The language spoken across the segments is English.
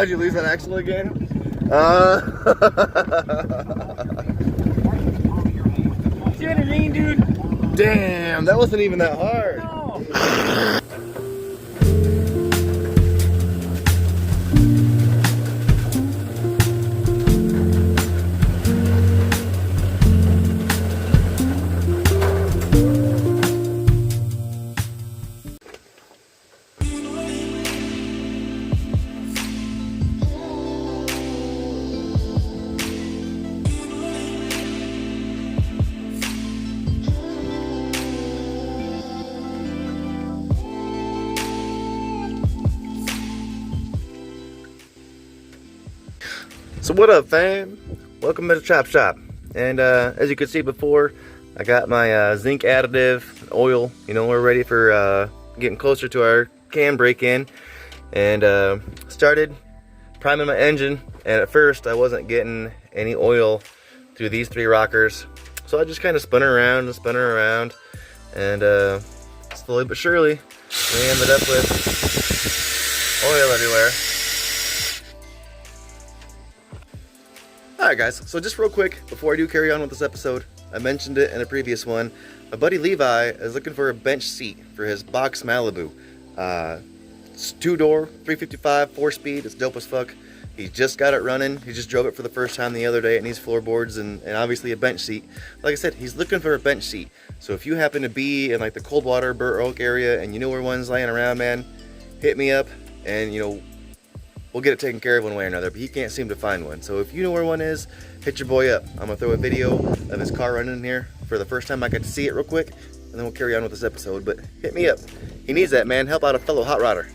did you lose that axle again? See what I mean, dude? Damn, that wasn't even that hard. No. So what up, fam? Welcome to the chop shop. And as you could see before, I got my zinc additive oil. You know, we're ready for getting closer to our cam break-in, and started priming my engine. And at first I wasn't getting any oil through these three rockers, so I just kind of spun her around and spun her around, and slowly but surely we ended up with oil everywhere. Alright guys, so just real quick, before I do carry on with this episode, I mentioned it in a previous one, my buddy Levi is looking for a bench seat for his box Malibu. It's 2-door, 355, 4-speed, it's dope as fuck. He just got it running, he just drove it for the first time the other day. It needs floorboards and obviously a bench seat. Like I said, he's looking for a bench seat. So if you happen to be in like the Coldwater, Burr Oak area and you know where one's laying around, man, hit me up and you know, we'll get it taken care of one way or another, but he can't seem to find one. So if you know where one is, hit your boy up. I'm gonna throw a video of his car running in here for the first time I got to see it real quick, and then we'll carry on with this episode. But hit me up. He needs that, man. Help out a fellow hot rodder.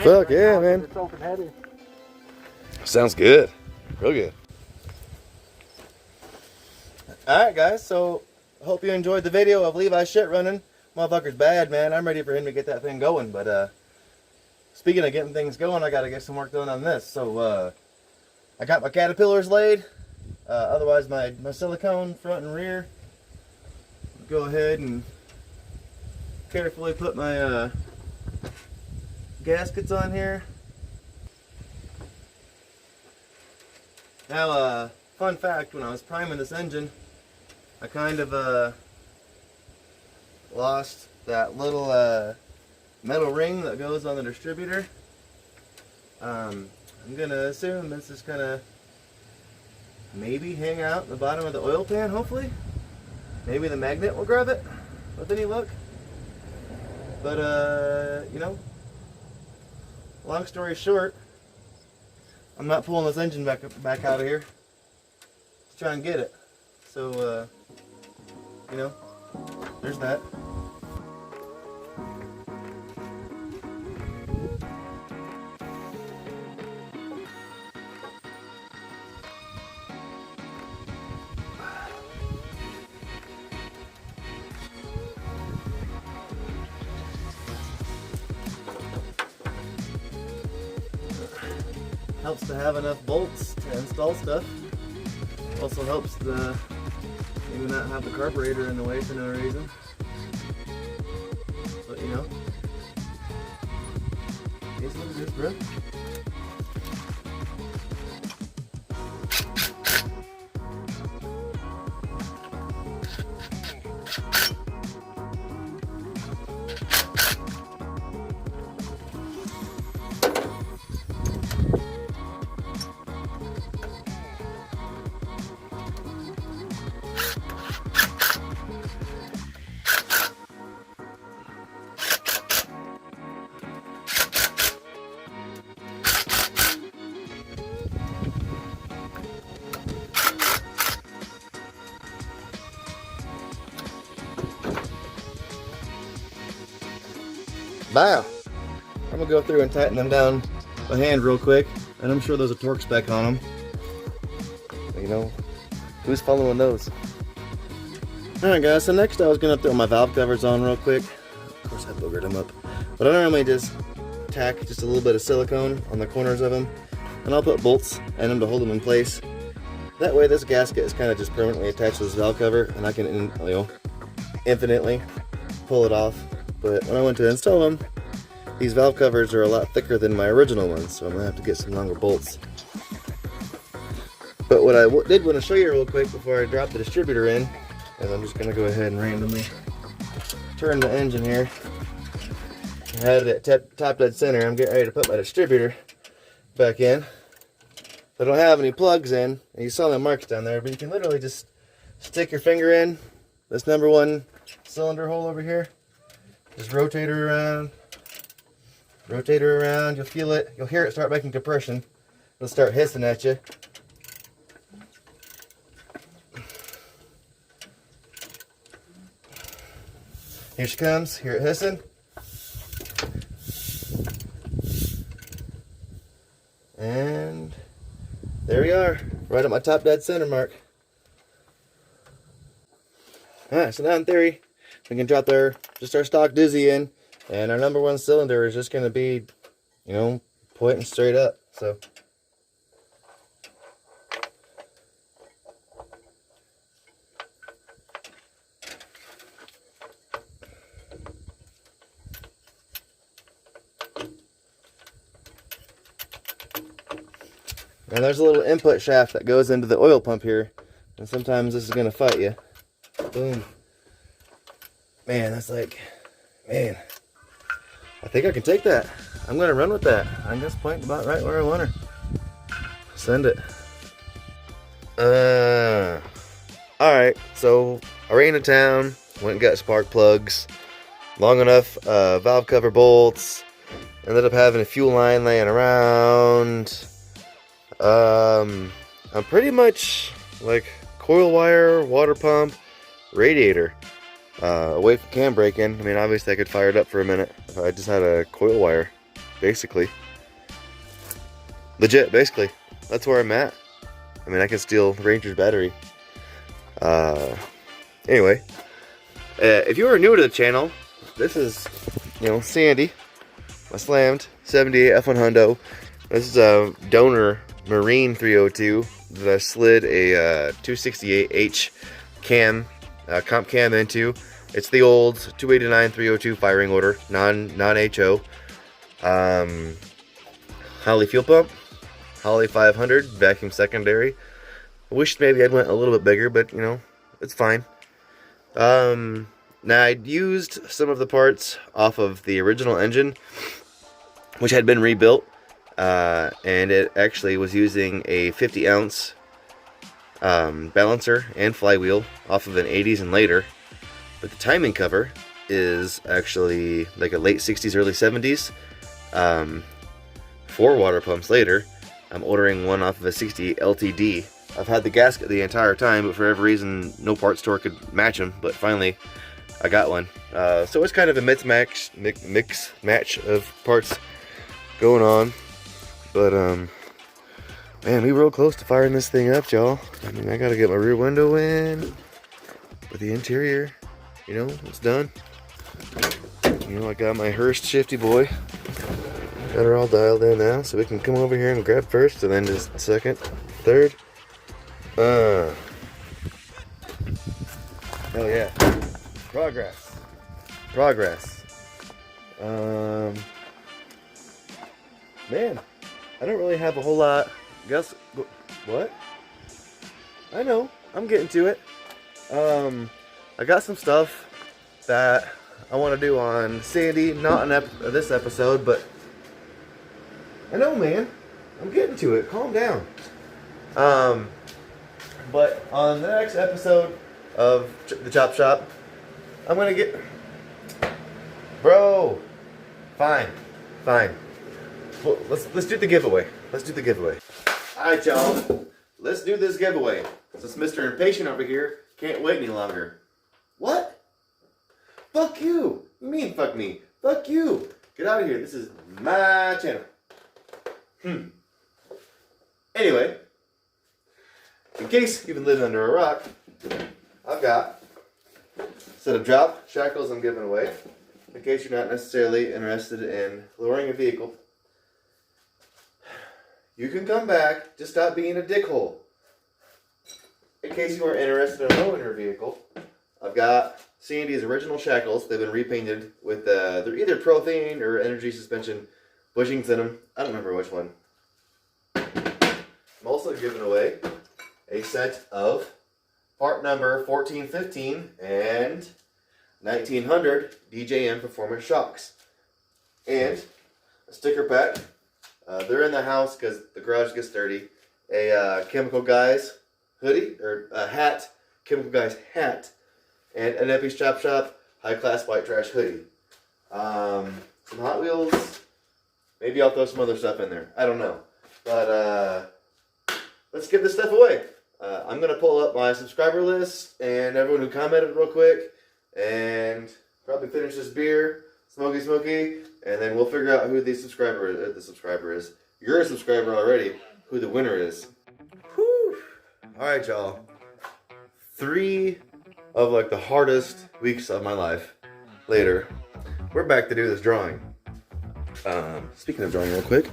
Fuck yeah, man. It's open headed. Sounds good. Real good. Alright guys, so hope you enjoyed the video of Levi's shit running. Motherfucker's bad, man. I'm ready for him to get that thing going, but speaking of getting things going, I gotta get some work done on this. So I got my caterpillars laid. Otherwise my silicone front and rear. Go ahead and carefully put my gaskets on here. Now, fun fact, when I was priming this engine, I kind of lost that little metal ring that goes on the distributor. I'm gonna assume this is gonna maybe hang out in the bottom of the oil pan, hopefully. Maybe the magnet will grab it with any luck. But you know, long story short, I'm not pulling this engine back out of here. Let's try and get it. So, you know, there's that. Helps to have enough bolts to install stuff. Also helps to maybe not have the carburetor in the way for no reason. But you know, it's what it is, bro. Bow. I'm gonna go through and tighten them down by hand real quick, and I'm sure there's a torque spec on them. You know, who's following those? Alright guys, so next I was gonna throw my valve covers on real quick. Of course I boogered them up. But I normally just tack just a little bit of silicone on the corners of them, and I'll put bolts in them to hold them in place. That way this gasket is kind of just permanently attached to this valve cover, and I can, you know, infinitely pull it off. But when I went to install them, these valve covers are a lot thicker than my original ones, so I'm gonna have to get some longer bolts. But what I did want to show you real quick before I drop the distributor in, is I'm just gonna go ahead and randomly turn the engine here. I had it at top dead center. I'm getting ready to put my distributor back in. I don't have any plugs in, and you saw the marks down there, but you can literally just stick your finger in this number 1 cylinder hole over here. Just rotate her around. Rotate her around. You'll feel it. You'll hear it start making compression. It'll start hissing at you. Here she comes. Hear it hissing. And there we are, right at my top dead center mark. Alright, so now in theory, we can drop just our stock dizzy in, and our number 1 cylinder is just going to be, you know, pointing straight up. So and there's a little input shaft that goes into the oil pump here, and sometimes this is going to fight you. Boom. Man, that's like, man, I think I can take that. I'm going to run with that. I'm just pointing about right where I want her. Send it. Alright, so I ran to town, went and got spark plugs, long enough valve cover bolts, ended up having a fuel line laying around. I'm pretty much like coil wire, water pump, radiator, away from cam braking. I mean, obviously I could fire it up for a minute if I just had a coil wire, basically. Legit, basically. That's where I'm at. I mean, I can steal Ranger's battery. Anyway, if you are new to the channel, this is, you know, Sandy, my slammed 78 f100. This is a donor Marine 302 that I slid a 268H cam, comp cam into. It's the old 289 302 firing order, non-HO. Holley fuel pump, Holley 500 vacuum secondary. I wish maybe I'd went a little bit bigger, but you know, it's fine. Now I'd used some of the parts off of the original engine, which had been rebuilt. And it actually was using a 50 ounce balancer and flywheel off of an 80s and later, but the timing cover is actually like a late 60s early 70s. 4 water pumps later, I'm ordering one off of a 60 LTD. I've had the gasket the entire time, but for every reason no part store could match them, but finally I got one. So it's kind of a mix match of parts going on. But, man, we real close to firing this thing up, y'all. I mean, I gotta get my rear window in. But the interior, you know, it's done. You know, I got my Hurst shifty boy. Got her all dialed in now, so we can come over here and grab first, and then just second, third. Hell yeah. Progress. Progress. Man. I don't really have a whole lot. Guess what? I know. I'm getting to it. I got some stuff that I want to do on Sandy, not on this episode, but I know, man. I'm getting to it. Calm down. But on the next episode of the Chop Shop, I'm gonna get, bro. Fine. Well, let's do the giveaway. Let's do the giveaway. Alright, y'all. Let's do this giveaway. Since Mr. Impatient over here can't wait any longer. What? Fuck you. You mean fuck me? Fuck you. Get out of here. This is my channel. Anyway, in case you've been living under a rock, I've got a set of drop shackles I'm giving away. In case you're not necessarily interested in lowering a vehicle, you can come back. Just stop being a dickhole. In case you are interested in lowering your vehicle, I've got Sandy's original shackles. They've been repainted with, they're either Prothane or Energy Suspension bushings in them. I don't remember which one. I'm also giving away a set of part number 1415 and 1900 DJM Performance Shocks. And a sticker pack. They're in the house because the garage gets dirty. A Chemical Guys hoodie, or a hat, Chemical Guys hat, and an Epi's Chop Shop high class white trash hoodie. Some Hot Wheels. Maybe I'll throw some other stuff in there. I don't know. But let's give this stuff away. I'm going to pull up my subscriber list and everyone who commented real quick and probably finish this beer, smoky, and then we'll figure out who the subscriber is. You're a subscriber already, who the winner is. Whew. Alright, y'all. 3 of like the hardest weeks of my life later, we're back to do this drawing. Speaking of drawing real quick,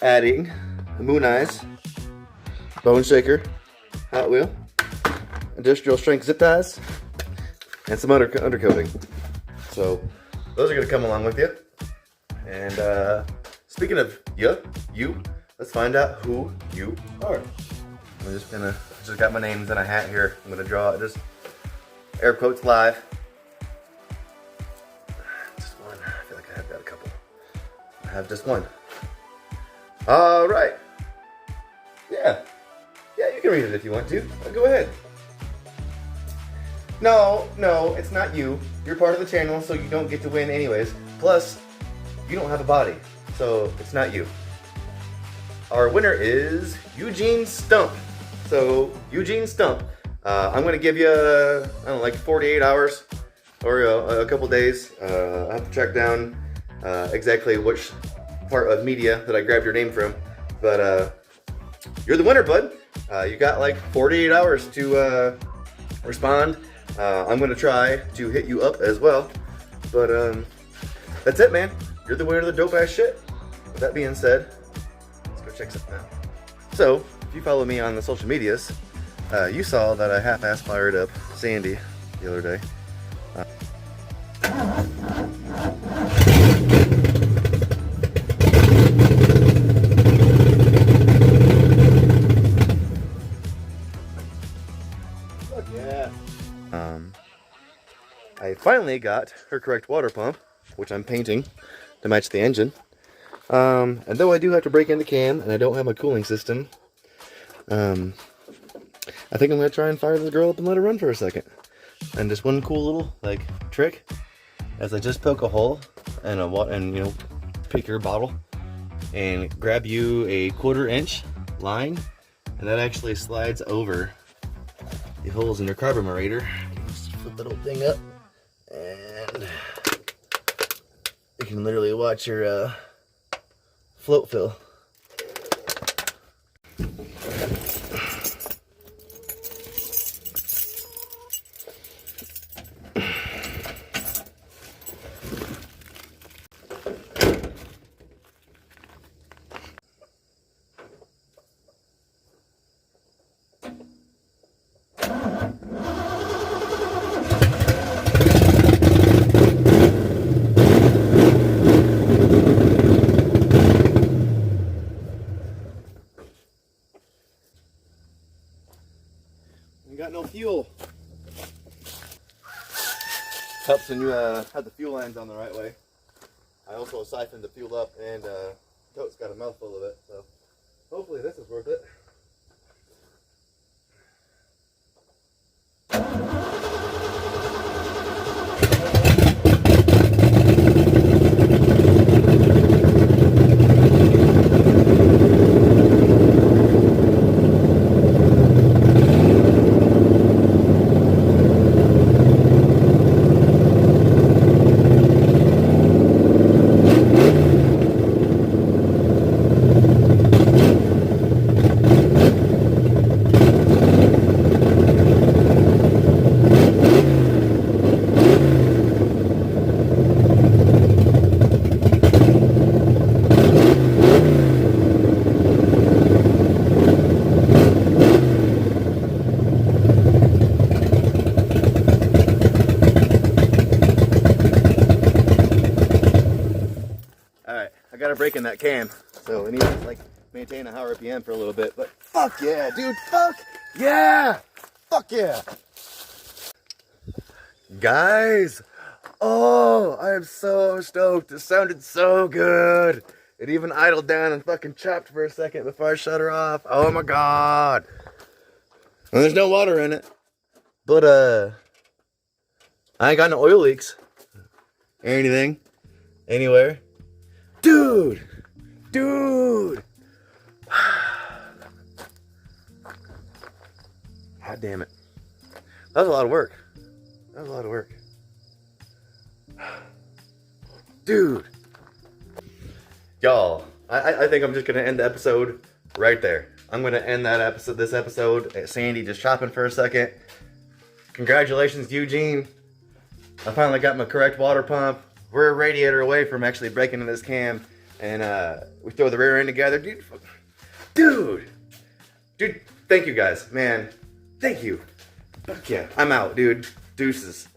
adding Moon Eyes, Bone Shaker, Hot Wheel, industrial strength zip ties, and some undercoating. So those are going to come along with you. And speaking of you, let's find out who you are. I'm just got my names in a hat here. I'm gonna draw it, just air quotes live. Just one. I feel like I have got a couple. I have just one. All right. Yeah, you can read it if you want to. Go ahead. No, it's not you. You're part of the channel, so you don't get to win anyways. Plus, you don't have a body, so it's not you. Our winner is Eugene Stump. So, Eugene Stump, I'm going to give you, I don't know, like 48 hours or a couple days. I have to track down exactly which part of media that I grabbed your name from. But you're the winner, bud. You got like 48 hours to respond. I'm going to try to hit you up as well. But that's it, man. You're the winner of the dope ass shit. With that being said, let's go check something out. So, if you follow me on the social medias, you saw that I half-ass fired up Sandy the other day. Fuck yeah. I finally got her correct water pump, which I'm painting to match the engine. And though I do have to break in the can, and I don't have my cooling system, I think I'm going to try and fire this girl up and let her run for a second. And just one cool little, like, trick, as I just poke a hole and you know, pick your bottle, and grab you a 1/4 inch line, and that actually slides over the holes in your carburetor. Just flip that little thing up, and you can literally watch your float fill. Got no fuel. Helps when you have the fuel lines on the right way. I also siphoned the fuel up, and tote's got a mouthful of it, so hopefully this is worth it. got a break in that cam, so it needs to like maintain a high RPM for a little bit. But fuck yeah, dude, fuck yeah, fuck yeah, guys. Oh, I am so stoked. It sounded so good. It even idled down and fucking chopped for a second before I shut her off. Oh my god. And there's no water in it, but I ain't got no oil leaks or anything anywhere. Dude. God damn it. That was a lot of work. Dude. Y'all, I think I'm just gonna end the episode right there. I'm gonna end this episode at Sandy just chopping for a second. Congratulations, Eugene. I finally got my correct water pump. We're a radiator away from actually breaking in this cam. And we throw the rear end together. Dude, thank you guys, man. Thank you. Fuck yeah, I'm out, dude. Deuces.